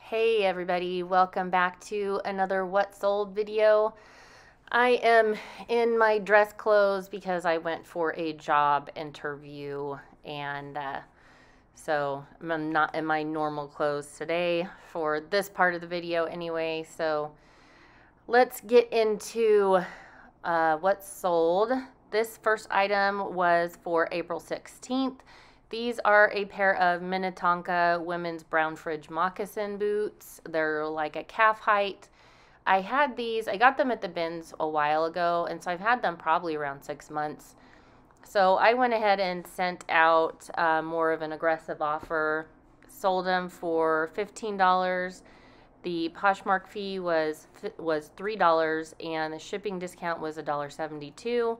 Hey everybody, welcome back to another What Sold video. I am in my dress clothes because I went for a job interview, and so I'm not in my normal clothes today for this part of the video anyway. So let's get into what's sold. This first item was for April 16th. These are a pair of Minnetonka women's brown fridge moccasin boots. They're like a calf height. I got them at the bins a while ago, and so I've had them probably around 6 months. So I went ahead and sent out more of an aggressive offer. Sold them for $15. The Poshmark fee was $3, and the shipping discount was $1.72.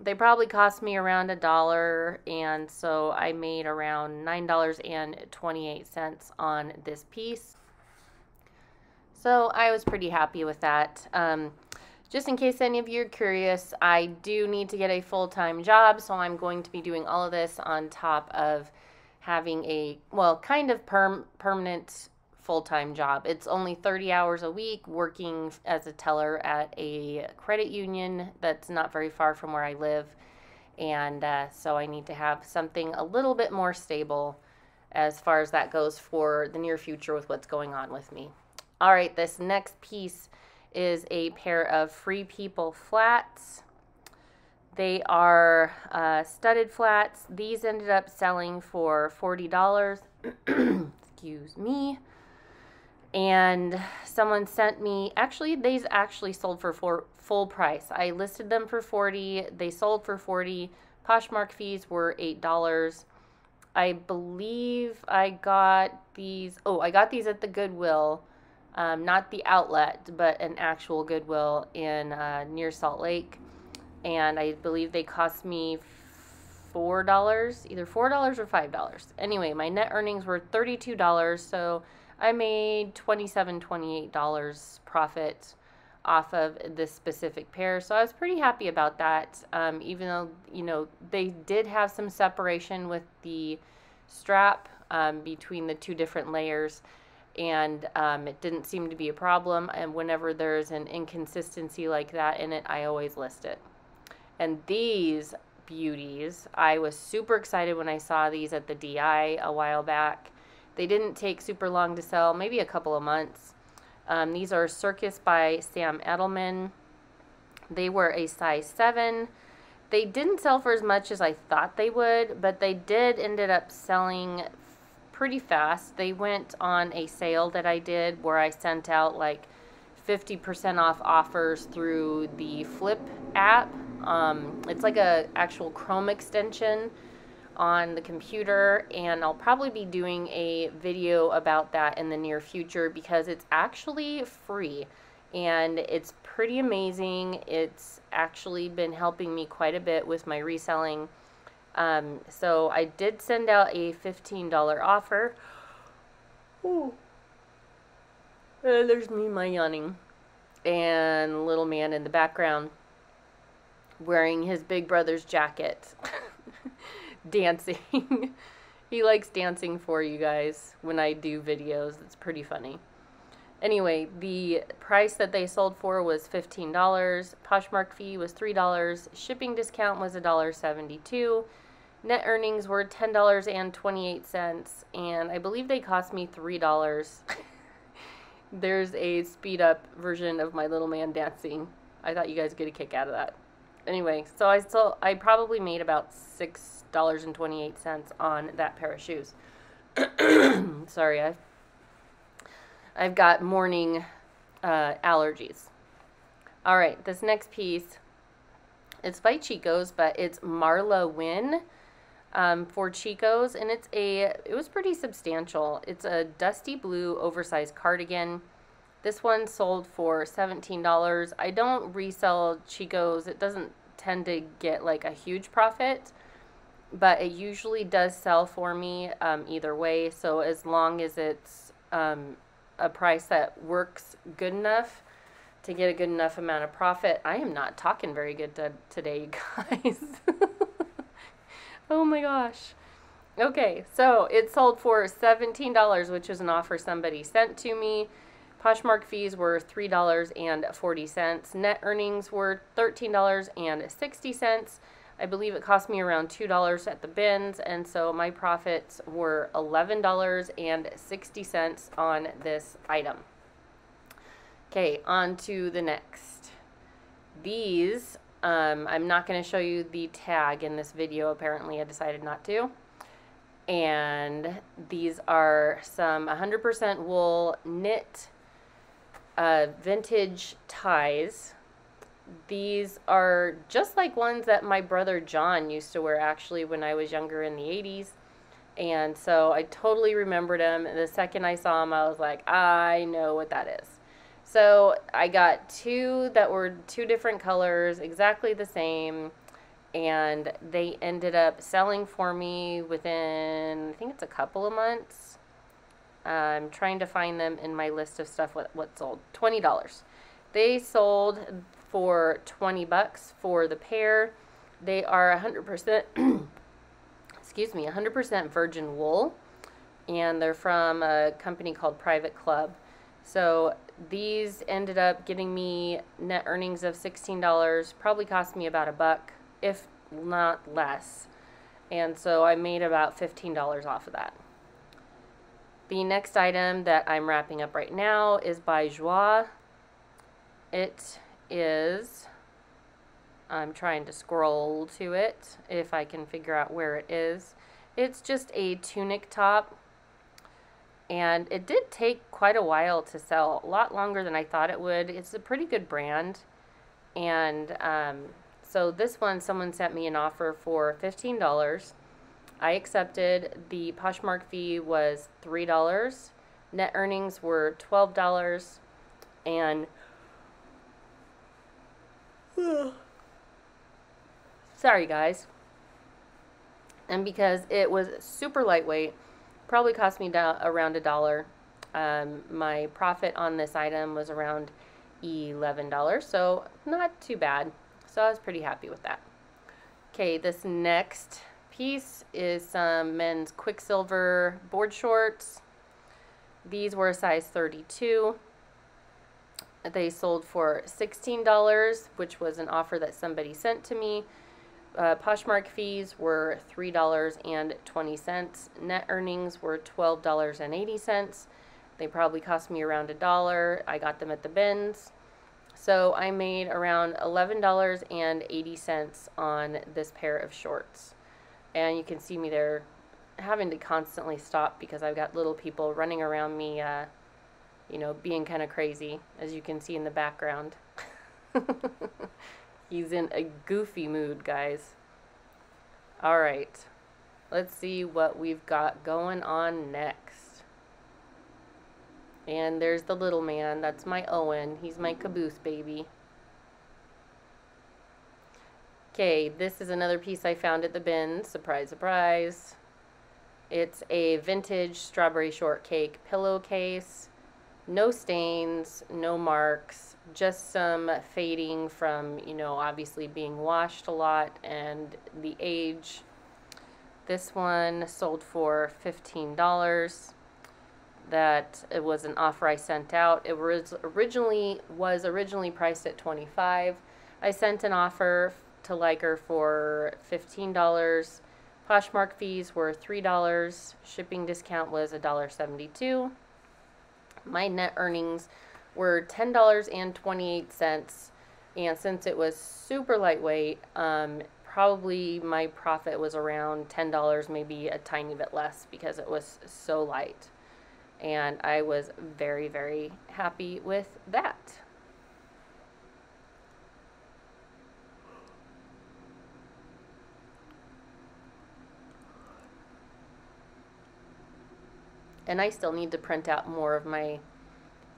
They probably cost me around $1, and so I made around $9.28 on this piece. So I was pretty happy with that. Just in case any of you are curious, I do need to get a full-time job, so I'm going to be doing all of this on top of having a, well, kind of permanent full-time job. It's only 30 hours a week working as a teller at a credit union that's not very far from where I live, and so I need to have something a little bit more stable as far as that goes for the near future with what's going on with me. All right, this next piece is a pair of Free People flats. They are studded flats. These ended up selling for $40. Excuse me. And someone sent me, these actually sold for full price. I listed them for $40. They sold for $40. Poshmark fees were $8. I believe I got these. Oh, I got these at the Goodwill, not the outlet, but an actual Goodwill in near Salt Lake. And I believe they cost me $4, either $4 or $5. Anyway, my net earnings were $32, so I made $28 profit off of this specific pair. So I was pretty happy about that, even though, you know, they did have some separation with the strap between the two different layers, and it didn't seem to be a problem. And whenever there's an inconsistency like that in it, I always list it. And these beauties, I was super excited when I saw these at the DI a while back. They didn't take super long to sell, maybe a couple of months. These are Circus by Sam Edelman. They were a size 7. They didn't sell for as much as I thought they would, but they ended up selling pretty fast. They went on a sale that I did where I sent out like 50% off offers through the Flip app. It's like a actual Chrome extension on the computer, and I'll probably be doing a video about that in the near future because it's actually free and it's pretty amazing. It's actually been helping me quite a bit with my reselling. So I did send out a $15 offer. Ooh. There's me, my yawning, and little man in the background wearing his big brother's jacket. Dancing. He likes dancing for you guys when I do videos. It's pretty funny. Anyway, the price that they sold for was $15. Poshmark fee was $3. Shipping discount was $1.72. Net earnings were $10.28, and I believe they cost me $3. There's a speed up version of my little man dancing. I thought you guys get a kick out of that. Anyway, so I probably made about $6.28 on that pair of shoes. Sorry, I've got morning allergies. All right, this next piece, it's by Chico's, but it's Marla Wynn for Chico's, and it was pretty substantial. It's a dusty blue oversized cardigan. This one sold for $17. I don't resell Chico's. It doesn't tend to get like a huge profit, but it usually does sell for me either way. So as long as it's a price that works good enough to get a good enough amount of profit. I am not talking very good today, you guys. Oh my gosh. Okay, so it sold for $17, which is an offer somebody sent to me. Poshmark fees were $3.40. Net earnings were $13.60. I believe it cost me around $2 at the bins, and so my profits were $11.60 on this item. Okay, on to the next. These, I'm not going to show you the tag in this video. Apparently, I decided not to. And these are some 100% wool knit vintage ties. These are just like ones that my brother John used to wear actually when I was younger in the 80s. And so I totally remembered them. The second I saw them, I was like, I know what that is. So I got two that were two different colors, exactly the same. And they ended up selling for me within, I think it's a couple of months. I'm trying to find them in my list of stuff what sold. $20. They sold for $20 for the pair. They are 100%, excuse me, 100% virgin wool, and they're from a company called Private Club. So these ended up getting me net earnings of $16. Probably cost me about $1, if not less. And so I made about $15 off of that. The next item that I'm wrapping up right now is by Joie. It is, I'm trying to scroll to it if I can figure out where it is. It's just a tunic top, and it did take quite a while to sell, a lot longer than I thought it would. It's a pretty good brand, and so this one, someone sent me an offer for $15. I accepted. The Poshmark fee was $3. Net earnings were $12, and sorry guys. And because it was super lightweight, probably cost me around $1. My profit on this item was around $11, so not too bad. So I was pretty happy with that. Okay, this next piece is some men's Quicksilver board shorts. These were a size 32. They sold for $16, which was an offer that somebody sent to me. Poshmark fees were $3.20. Net earnings were $12.80. They probably cost me around $1. I got them at the bins. So I made around $11.80 on this pair of shorts. And you can see me there having to constantly stop because I've got little people running around me, you know, being kind of crazy, as you can see in the background. He's in a goofy mood, guys. All right, let's see what we've got going on next. And there's the little man. That's my Owen. He's my caboose baby. Okay, this is another piece I found at the bin. Surprise, surprise. It's a vintage strawberry shortcake pillowcase. No stains, no marks, just some fading from, you know, obviously being washed a lot and the age. This one sold for $15. That it was an offer I sent out. It was originally priced at $25. I sent an offer to Liker for $15. Poshmark fees were $3. Shipping discount was $1.72. My net earnings were $10.28, and since it was super lightweight, probably my profit was around $10, maybe a tiny bit less because it was so light. And I was very, very happy with that. And I still need to print out more of my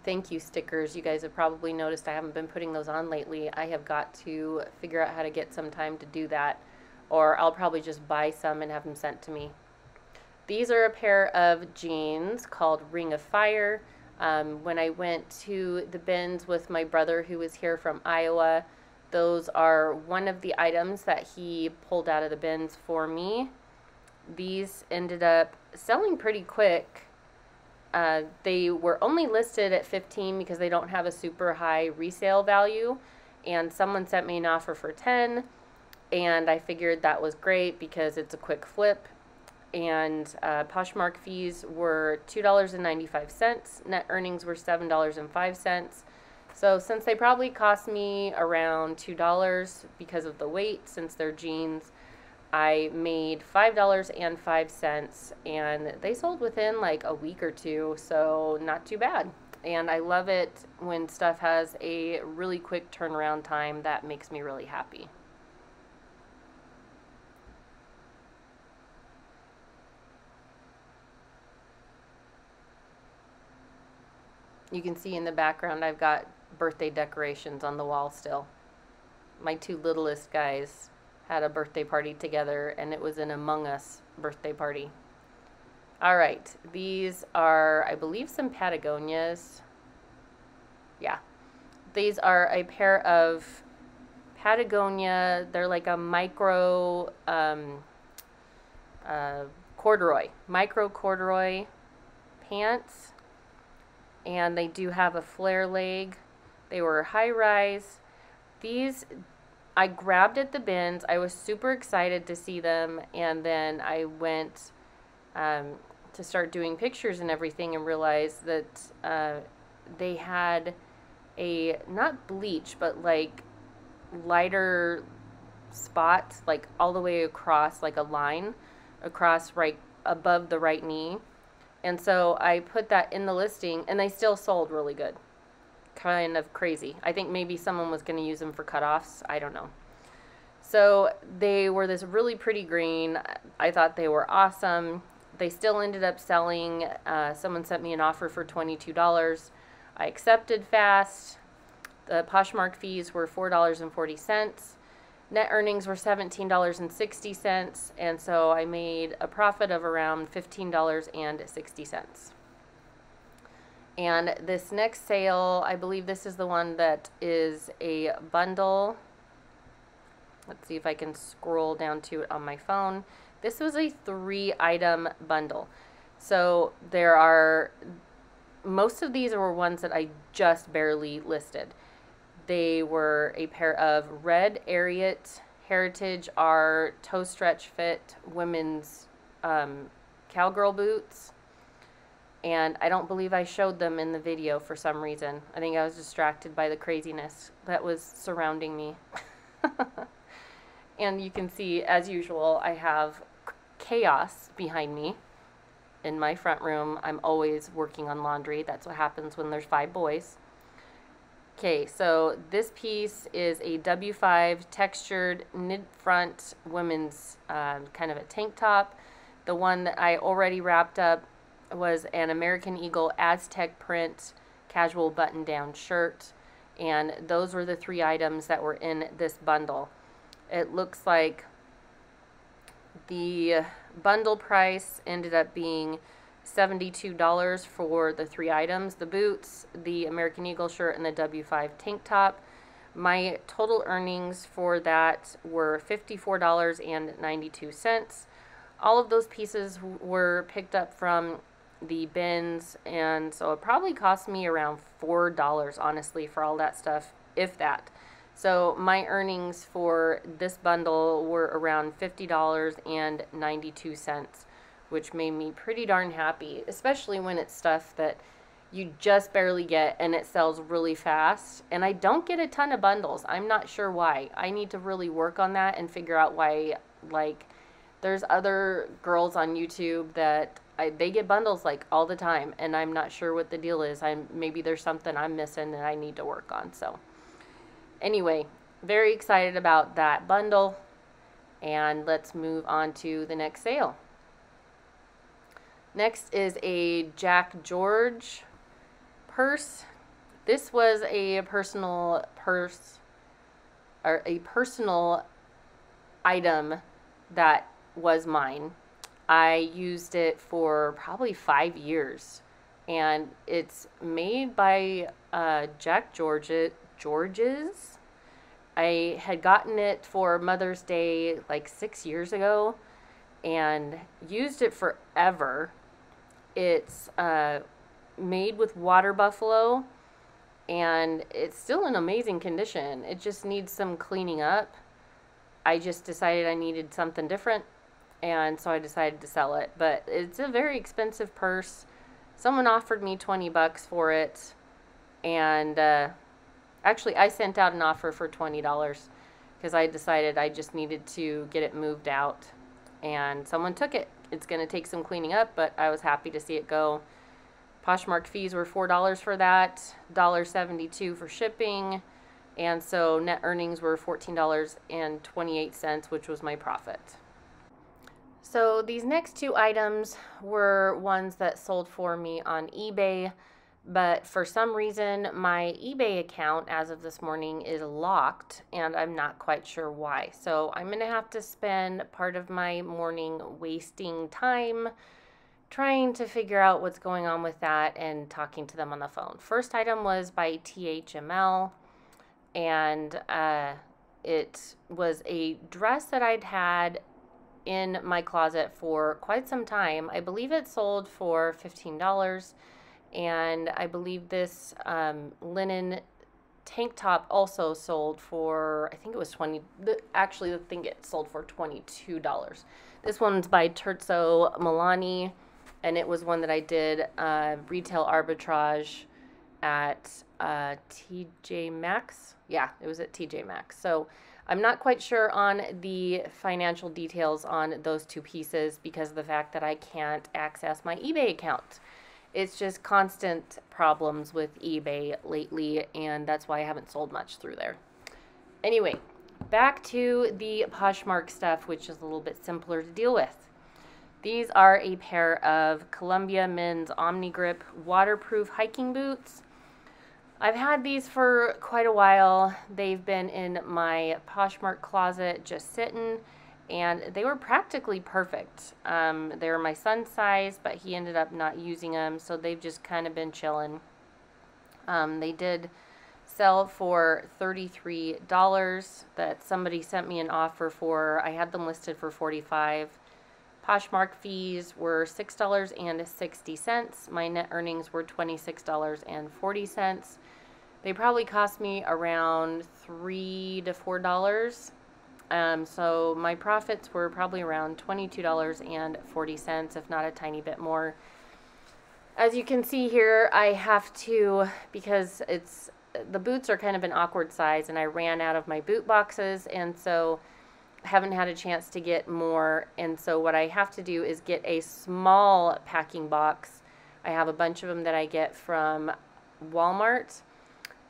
thank you stickers. You guys have probably noticed I haven't been putting those on lately. I have got to figure out how to get some time to do that, or I'll probably just buy some and have them sent to me. These are a pair of jeans called Ring of Fire. When I went to the bins with my brother who was here from Iowa, those are one of the items that he pulled out of the bins for me. these ended up selling pretty quick. They were only listed at $15 because they don't have a super high resale value, and someone sent me an offer for $10, and I figured that was great because it's a quick flip. And Poshmark fees were $2.95. Net earnings were $7.05. So since they probably cost me around $2 because of the weight, since they're jeans, I made $5.05, and they sold within like a week or two, so not too bad. And I love it when stuff has a really quick turnaround time. That makes me really happy. You can see in the background I've got birthday decorations on the wall still. My two littlest guys had a birthday party together, and it was an Among Us birthday party. All right, these are, I believe, some Patagonias. Yeah, these are a pair of Patagonia. They're like a micro micro corduroy pants. And they do have a flare leg. They were high rise. These I grabbed at the bins. I was super excited to see them, and then I went to start doing pictures and everything and realized that they had a, not bleach, but like lighter spots, like all the way across, like a line across right above the right knee. And so I put that in the listing, and they still sold really good. Kind of crazy. I think maybe someone was going to use them for cutoffs. I don't know. So they were this really pretty green. I thought they were awesome. They still ended up selling. Someone sent me an offer for $22. I accepted fast. The Poshmark fees were $4.40. Net earnings were $17.60, and so I made a profit of around $15.60. And this next sale, I believe this is the one that is a bundle. Let's see if I can scroll down to it on my phone. This was a 3-item bundle. So there are, most of these were ones that I just barely listed. They were a pair of red Ariat Heritage R toe stretch fit women's cowgirl boots. And I don't believe I showed them in the video for some reason. I think I was distracted by the craziness that was surrounding me. And you can see, as usual, I have chaos behind me in my front room. I'm always working on laundry. That's what happens when there's 5 boys. Okay, so this piece is a W5 textured knit front women's kind of a tank top. The one that I already wrapped up was an American Eagle Aztec print casual button-down shirt, and those were the 3 items that were in this bundle. It looks like the bundle price ended up being $72 for the 3 items, the boots, the American Eagle shirt, and the W5 tank top. My total earnings for that were $54.92. All of those pieces were picked up from the bins, and so it probably cost me around $4, honestly, for all that stuff, if that. So my earnings for this bundle were around $50.92, which made me pretty darn happy, especially when it's stuff that you just barely get and it sells really fast. And I don't get a ton of bundles. I'm not sure why. I need to really work on that and figure out why. Like, there's other girls on YouTube that they get bundles like all the time, and I'm not sure what the deal is. Maybe there's something I'm missing that I need to work on. So anyway, very excited about that bundle, and let's move on to the next sale. Next is a Jack George purse. This was a personal purse, or a personal item that was mine. I used it for probably 5 years, and it's made by Jack George's. I had gotten it for Mother's Day like 6 years ago, and used it forever. It's made with water buffalo, and it's still in amazing condition. It just needs some cleaning up. I just decided I needed something different, and so I decided to sell it. But it's a very expensive purse. Someone offered me $20 for it, and actually I sent out an offer for $20 because I decided I just needed to get it moved out, and someone took it. It's going to take some cleaning up, but I was happy to see it go. Poshmark fees were $4 for that, $1.72 for shipping, and so net earnings were $14.28, which was my profit. So these next two items were ones that sold for me on eBay, but for some reason my eBay account as of this morning is locked, and I'm not quite sure why. So I'm going to have to spend part of my morning wasting time trying to figure out what's going on with that and talking to them on the phone. First item was by THML, and it was a dress that I'd had in my closet for quite some time. I believe it sold for $15, and I believe this linen tank top also sold for, I think it was actually I think it sold for $22. This one's by Terzo Milani, and it was one that I did retail arbitrage at TJ Maxx. Yeah, it was at TJ Maxx. So I'm not quite sure on the financial details on those two pieces because of the fact that I can't access my eBay account. It's just constant problems with eBay lately, and that's why I haven't sold much through there. Anyway, back to the Poshmark stuff, which is a little bit simpler to deal with. These are a pair of Columbia men's Omni Grip waterproof hiking boots. I've had these for quite a while. They've been in my Poshmark closet just sitting, and they were practically perfect. They were my son's size, but he ended up not using them, so they've just kind of been chilling. They did sell for $33 that somebody sent me an offer for. I had them listed for $45. Poshmark fees were $6.60. My net earnings were $26.40. They probably cost me around $3 to $4. So my profits were probably around $22.40, if not a tiny bit more. As you can see here, I have to, because the boots are kind of an awkward size, and I ran out of my boot boxes, and so haven't had a chance to get more, and so what I have to do is get a small packing box. I have a bunch of them that I get from Walmart,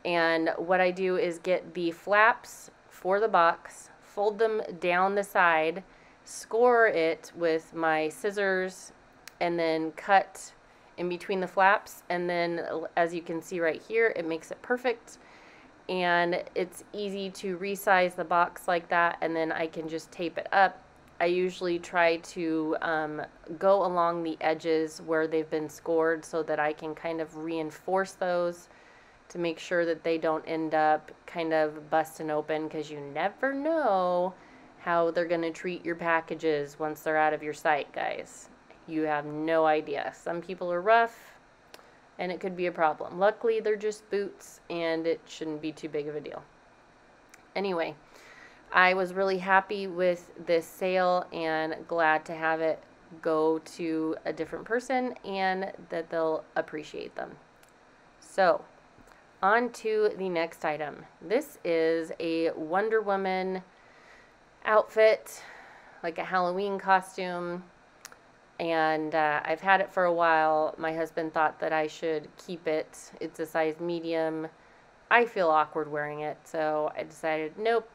and what I do is get the flaps for the box, fold them down the side, score it with my scissors, and then cut in between the flaps, and then as you can see right here, it makes it perfect. And it's easy to resize the box like that, and then I can just tape it up. I usually try to go along the edges where they've been scored so that I can kind of reinforce those to make sure that they don't end up kind of busting open, because you never know how they're going to treat your packages once they're out of your sight, guys. You have no idea. Some people are rough, and it could be a problem. Luckily, they're just boots, and it shouldn't be too big of a deal. Anyway, I was really happy with this sale and glad to have it go to a different person and that they'll appreciate them. So, on to the next item. This is a Wonder Woman outfit, like a Halloween costume. And I've had it for a while. My husband thought that I should keep it. It's a size medium. I feel awkward wearing it, so I decided, nope,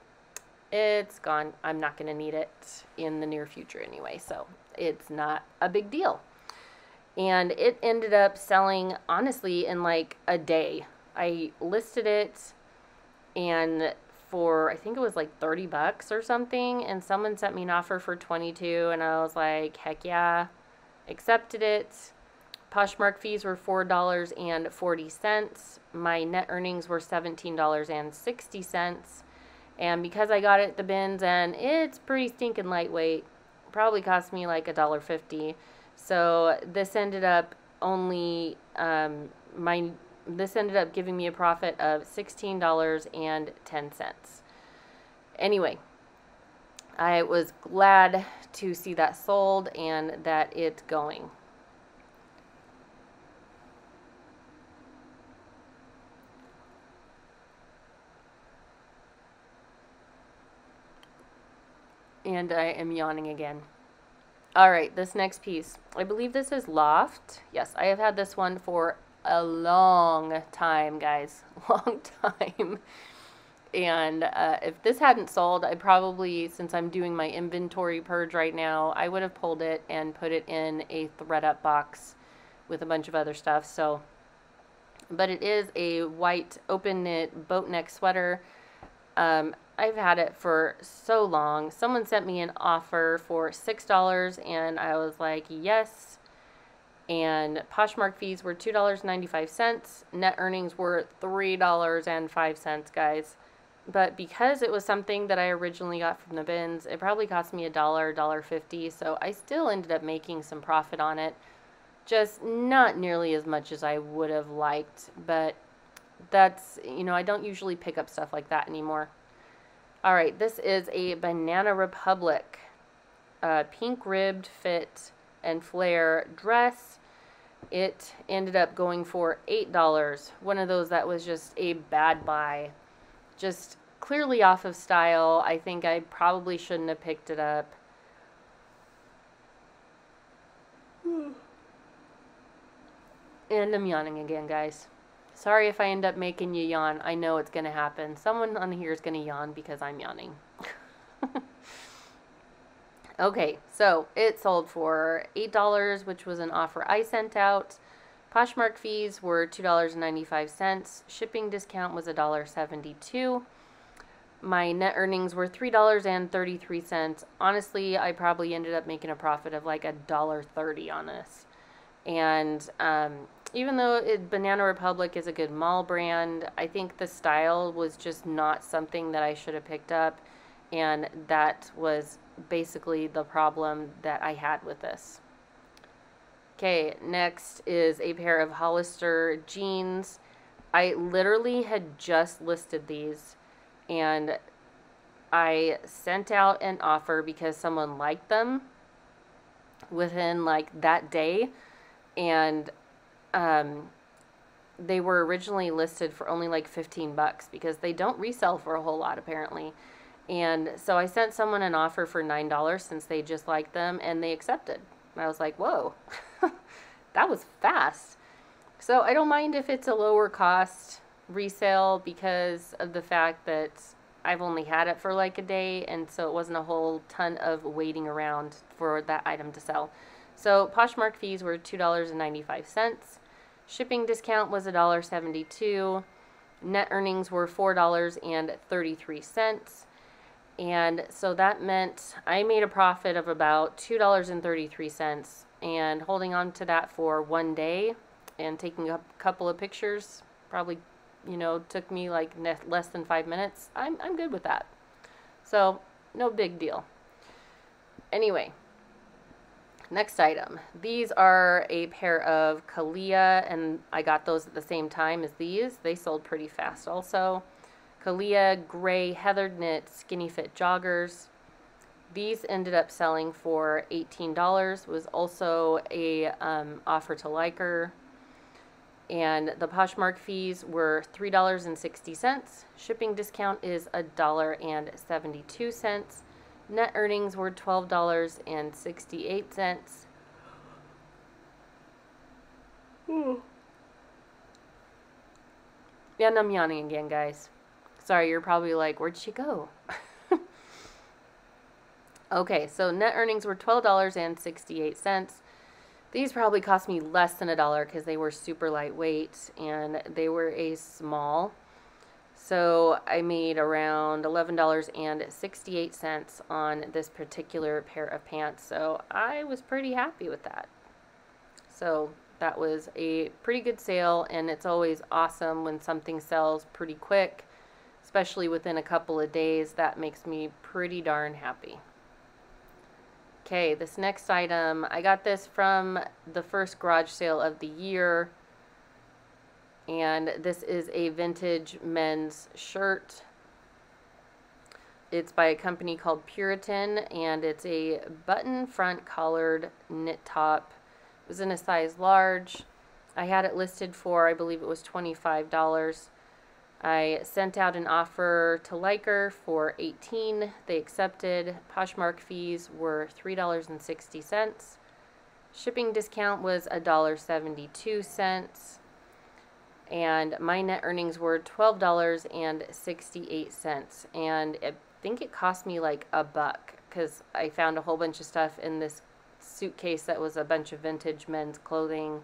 it's gone. I'm not going to need it in the near future anyway, so it's not a big deal. And it ended up selling, honestly, in like a day. I listed it, and for, I think it was like $30 or something, and someone sent me an offer for $22, and I was like, heck yeah, accepted it. Poshmark fees were $4.40. My net earnings were $17.60, and because I got it at the bins, and it's pretty stinking lightweight, probably cost me like $1.50. So this ended up only this ended up giving me a profit of $16.10. Anyway, I was glad to see that sold and that it's going. And I am yawning again. All right, this next piece. I believe this is Loft. Yes, I have had this one for a long time, guys. Long time. And if this hadn't sold, I probably, since I'm doing my inventory purge right now, I would have pulled it and put it in a thread-up box with a bunch of other stuff. So, but it is a white open knit boat neck sweater. I've had it for so long. Someone sent me an offer for $6 and I was like, yes. And Poshmark fees were $2.95. Net earnings were $3.05, guys. But because it was something that I originally got from the bins, it probably cost me $1.50. So I still ended up making some profit on it. Just not nearly as much as I would have liked. But that's, you know, I don't usually pick up stuff like that anymore. All right, this is a Banana Republic pink ribbed fit and flare dress. It ended up going for $8. One of those that was just a bad buy. Just clearly off of style. I think I probably shouldn't have picked it up. And I'm yawning again, guys. Sorry if I end up making you yawn. I know it's going to happen. Someone on here is going to yawn because I'm yawning. Okay, so it sold for $8, which was an offer I sent out. Poshmark fees were $2.95. Shipping discount was $1.72. My net earnings were $3.33. Honestly, I probably ended up making a profit of like $1.30 on this. And even though Banana Republic is a good mall brand, I think the style was just not something that I should have picked up. And that was basically the problem that I had with this. Okay, next is a pair of Hollister jeans. I literally had just listed these and I sent out an offer because someone liked them within like that day, and they were originally listed for only like $15 because they don't resell for a whole lot apparently. And so I sent someone an offer for $9 since they just liked them, and they accepted. And I was like, whoa, that was fast. So I don't mind if it's a lower cost resale because of the fact that I've only had it for like a day, and so it wasn't a whole ton of waiting around for that item to sell. So Poshmark fees were $2.95. Shipping discount was $1.72. Net earnings were $4.33. And so that meant I made a profit of about $2.33, and holding on to that for one day and taking a couple of pictures probably, you know, took me like less than 5 minutes. I'm good with that. So no big deal. Anyway, next item. These are a pair of Kalia, and I got those at the same time as these. They sold pretty fast also. Kalia gray heathered knit skinny fit joggers. These ended up selling for $18. Was also a offer to liker. And the Poshmark fees were $3.60. Shipping discount is $1.72. Net earnings were $12.68. And I'm yawning again, guys. Sorry, you're probably like, where'd she go? Okay, so net earnings were $12.68. These probably cost me less than $1 because they were super lightweight and they were a small. So I made around $11.68 on this particular pair of pants. So I was pretty happy with that. So that was a pretty good sale, and it's always awesome when something sells pretty quick, especially within a couple of days. That makes me pretty darn happy. Okay, this next item, I got this from the first garage sale of the year. And this is a vintage men's shirt. It's by a company called Uritan, and it's a button front collared knit top. It was in a size large. I had it listed for, I believe it was $25. I sent out an offer to Liker for $18. They accepted. Poshmark fees were $3.60. Shipping discount was $1.72. And my net earnings were $12.68. And I think it cost me like $1 because I found a whole bunch of stuff in this suitcase that was a bunch of vintage men's clothing.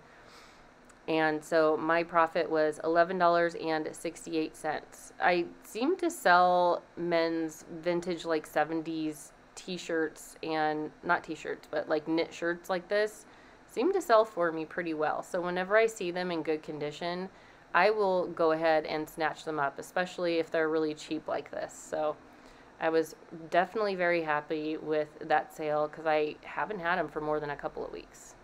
And so my profit was $11.68. I seem to sell men's vintage like 70s t-shirts, and not t-shirts, but like knit shirts like this seem to sell for me pretty well. So whenever I see them in good condition, I will go ahead and snatch them up, especially if they're really cheap like this. So I was definitely very happy with that sale because I haven't had them for more than a couple of weeks.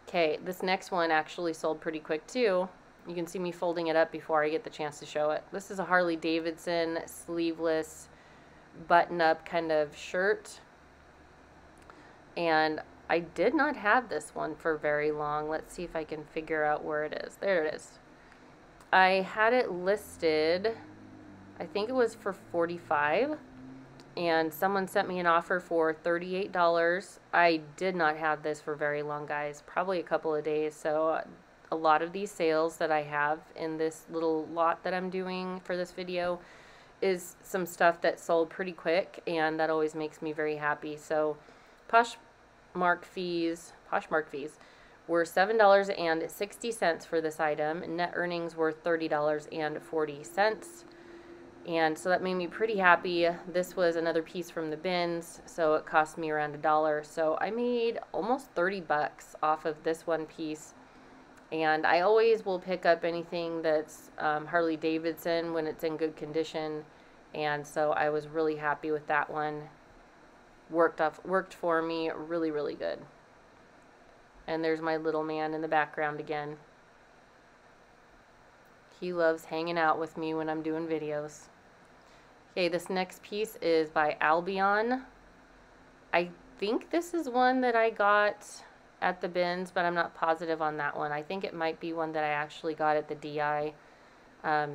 Okay, this next one actually sold pretty quick too. You can see me folding it up before I get the chance to show it. This is a Harley Davidson sleeveless button-up kind of shirt. And I did not have this one for very long. Let's see if I can figure out where it is. There it is. I had it listed, I think it was for $45, and someone sent me an offer for $38. I did not have this for very long, guys, probably a couple of days. So a lot of these sales that I have in this little lot that I'm doing for this video is some stuff that sold pretty quick, and that always makes me very happy. So Poshmark fees were $7.60 for this item. Net earnings were $30.40. And so that made me pretty happy. This was another piece from the bins, so it cost me around $1. So I made almost $30 off of this one piece. And I always will pick up anything that's Harley Davidson when it's in good condition. And so I was really happy with that one. Worked for me really, really good. And there's my little man in the background again. He loves hanging out with me when I'm doing videos. Okay, this next piece is by Albion. I think this is one that I got at the bins, but I'm not positive on that one. I think it might be one that I actually got at the DI. I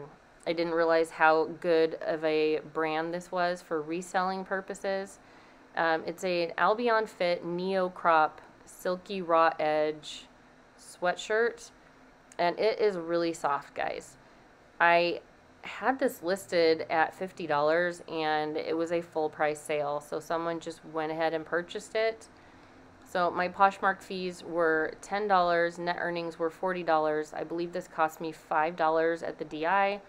didn't realize how good of a brand this was for reselling purposes. It's an Albion Fit Neo Crop Silky Raw Edge sweatshirt, and it is really soft, guys. I had this listed at $50, and it was a full price sale, so someone just went ahead and purchased it. So my Poshmark fees were $10, net earnings were $40. I believe this cost me $5 at the DI.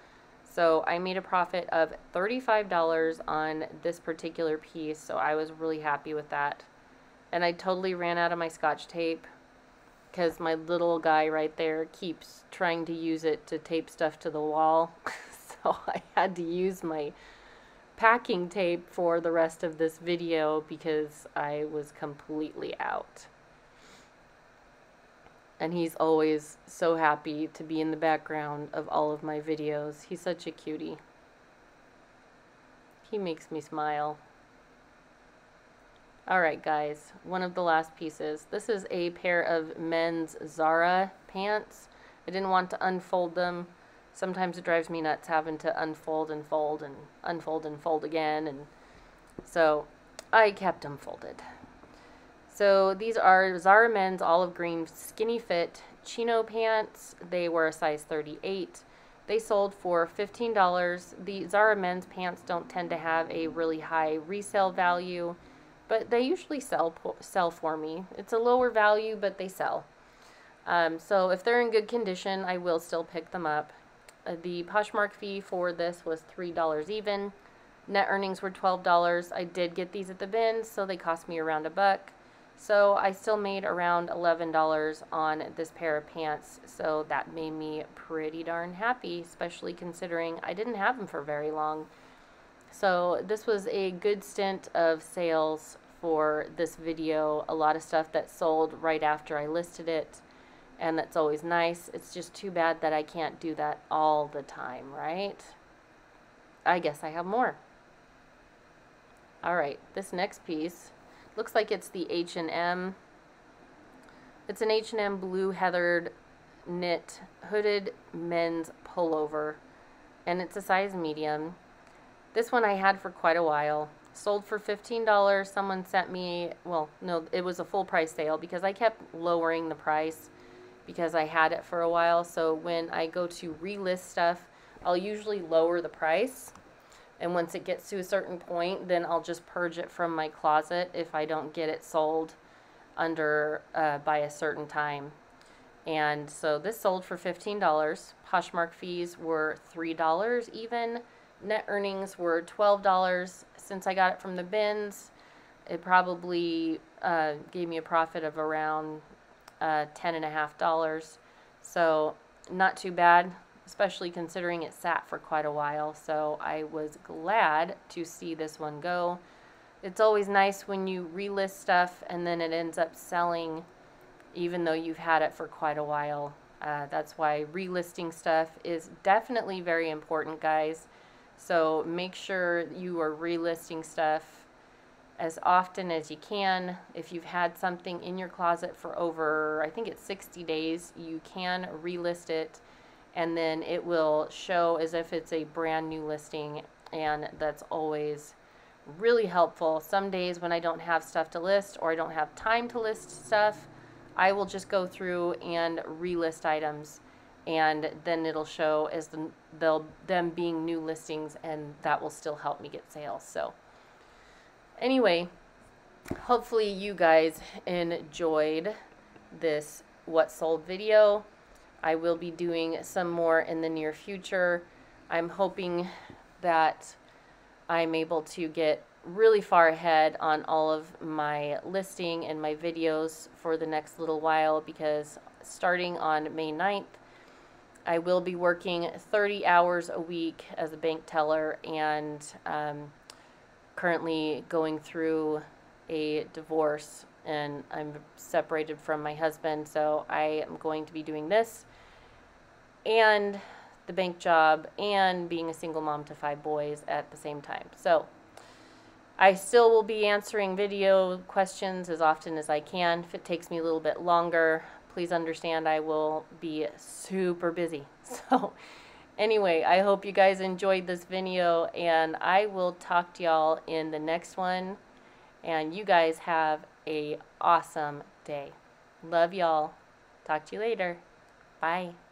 So I made a profit of $35 on this particular piece, so I was really happy with that. And I totally ran out of my Scotch tape because my little guy right there keeps trying to use it to tape stuff to the wall. So I had to use my packing tape for the rest of this video because I was completely out. And he's always so happy to be in the background of all of my videos. He's such a cutie. He makes me smile. Alright guys, one of the last pieces. This is a pair of men's Zara pants. I didn't want to unfold them. Sometimes it drives me nuts having to unfold and fold and unfold and fold again. And so I kept them folded. So these are Zara men's olive green skinny fit chino pants. They were a size 38. They sold for $15. The Zara men's pants don't tend to have a really high resale value, but they usually sell for me. It's a lower value, but they sell. So if they're in good condition, I will still pick them up. The Poshmark fee for this was $3 even. Net earnings were $12. I did get these at the bins, so they cost me around $1. So I still made around $11 on this pair of pants. So that made me pretty darn happy, especially considering I didn't have them for very long. So this was a good stint of sales for this video. A lot of stuff that sold right after I listed it, and that's always nice. It's just too bad that I can't do that all the time, right? I guess I have more. All right, this next piece looks like it's the H&M. It's an H&M blue heathered knit hooded men's pullover, and it's a size medium. This one I had for quite a while. Sold for $15. Someone sent me, well, no, it was a full price sale because I kept lowering the price because I had it for a while. So when I go to relist stuff, I'll usually lower the price. And once it gets to a certain point, then I'll just purge it from my closet if I don't get it sold under by a certain time. And so this sold for $15. Poshmark fees were $3 even. Net earnings were $12. Since I got it from the bins, it probably gave me a profit of around $10.50. So not too bad, especially considering it sat for quite a while. So I was glad to see this one go. It's always nice when you relist stuff and then it ends up selling even though you've had it for quite a while. That's why relisting stuff is definitely very important, guys. So make sure you are relisting stuff as often as you can. If you've had something in your closet for over, I think it's 60 days, you can relist it, and then it will show as if it's a brand new listing, and that's always really helpful. Some days when I don't have stuff to list or I don't have time to list stuff, I will just go through and relist items, and then it'll show as them being new listings, and that will still help me get sales. So anyway, hopefully you guys enjoyed this what sold video. I will be doing some more in the near future. I'm hoping that I'm able to get really far ahead on all of my listing and my videos for the next little while, because starting on May 9th, I will be working 30 hours a week as a bank teller, and currently going through a divorce, and I'm separated from my husband, so I am going to be doing this and the bank job and being a single mom to 5 boys at the same time. So I still will be answering video questions as often as I can. If it takes me a little bit longer, please understand I will be super busy. So anyway, I hope you guys enjoyed this video, and I will talk to y'all in the next one. And you guys have a awesome day. Love y'all. Talk to you later. Bye.